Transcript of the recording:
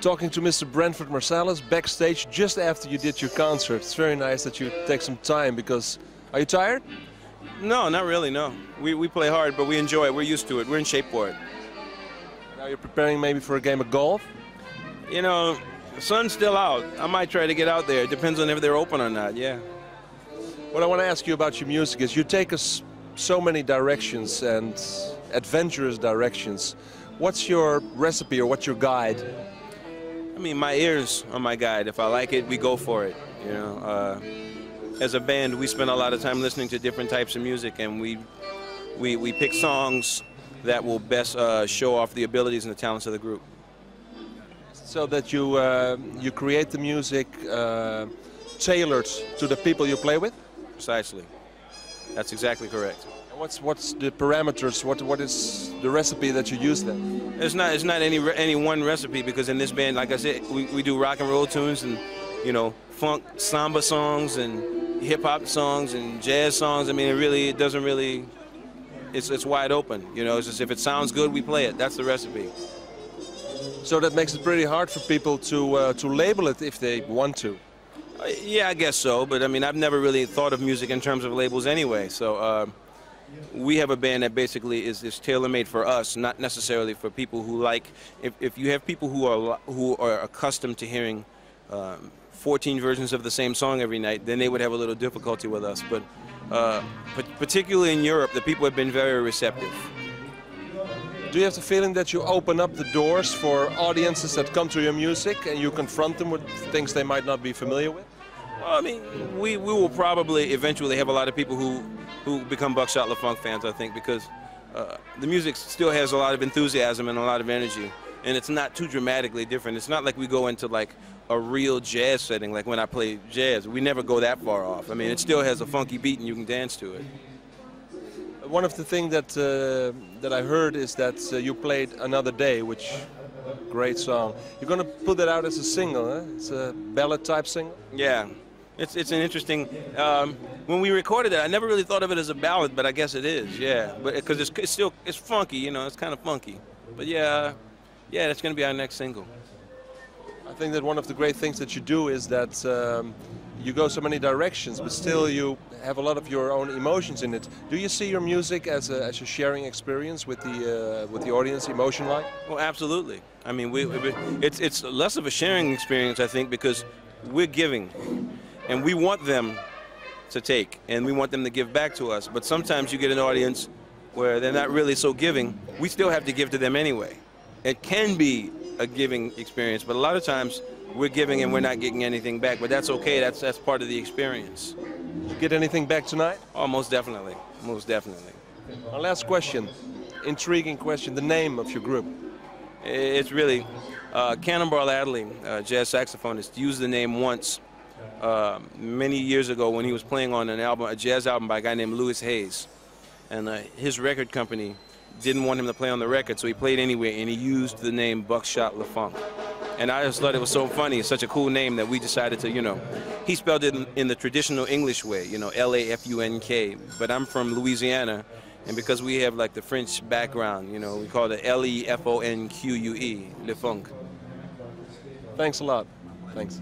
talking to Mr. Branford Marsalis backstage just after you did your concert. It's very nice that you take some time because... Are you tired? No, not really, no. We play hard, but we enjoy it. We're used to it. We're in shape for it. Now you're preparing maybe for a game of golf? You know, the sun's still out. I might try to get out there. It depends on if they're open or not, yeah. What I want to ask you about your music is you take us so many directions and adventurous directions. What's your recipe or what's your guide? I mean, my ears are my guide. If I like it, we go for it, you know. As a band, we spend a lot of time listening to different types of music, and we pick songs that will best show off the abilities and the talents of the group. So that you create the music tailored to the people you play with? Precisely. That's exactly correct. And what's the parameters? What is the recipe that you use then? It's not any one recipe, because in this band, like I said, we do rock and roll tunes and, you know, funk, samba songs and hip-hop songs and jazz songs. I mean, it doesn't really, it's wide open, you know. It's just if it sounds good, we play it. That's the recipe. So that makes it pretty hard for people to label it if they want to. Yeah, I guess so, but I mean, I've never really thought of music in terms of labels anyway. So we have a band that basically is tailor-made for us, not necessarily for people who like. If you have people who are accustomed to hearing 14 versions of the same song every night, then they would have a little difficulty with us. But particularly in Europe, the people have been very receptive. Do you have the feeling that you open up the doors for audiences that come to your music and you confront them with things they might not be familiar with? Well, I mean, we will probably eventually have a lot of people who become Buckshot LaFunk fans, I think, because the music still has a lot of enthusiasm and a lot of energy, and it's not too dramatically different. It's not like we go into like a real jazz setting, like when I play jazz. We never go that far off. I mean, it still has a funky beat and you can dance to it. One of the things that I heard is that you played Another Day, which great song. You're going to put that out as a single, huh? It's a ballad type single? Yeah, it's an interesting. When we recorded it, I never really thought of it as a ballad, but I guess it is. Yeah, but because it's funky, you know, it's kind of funky. But yeah, that's going to be our next single. I think that one of the great things that you do is that you go so many directions, but still you have a lot of your own emotions in it. Do you see your music as a sharing experience with the audience, emotion-like? Well, absolutely. I mean, it's less of a sharing experience, I think, because we're giving, and we want them to take, and we want them to give back to us. But sometimes you get an audience where they're not really so giving. We still have to give to them anyway. It can be a giving experience, but a lot of times we're giving and we're not getting anything back, but that's okay. That's part of the experience. Did you get anything back tonight? Oh, most definitely. Most definitely. Our last question, intriguing question, the name of your group. It's really Cannonball Adderley, jazz saxophonist, used the name once many years ago when he was playing on an album, a jazz album by a guy named Louis Hayes, and his record company didn't want him to play on the record, so he played anyway, and he used the name Buckshot LaFunk. And I just thought it was so funny. It's such a cool name that we decided to, you know, he spelled it in the traditional English way, you know, L-A-F-U-N-K. But I'm from Louisiana, and because we have like the French background, you know, we call it L-E-F-O-N-Q-U-E, LeFunk. Thanks a lot. Thanks.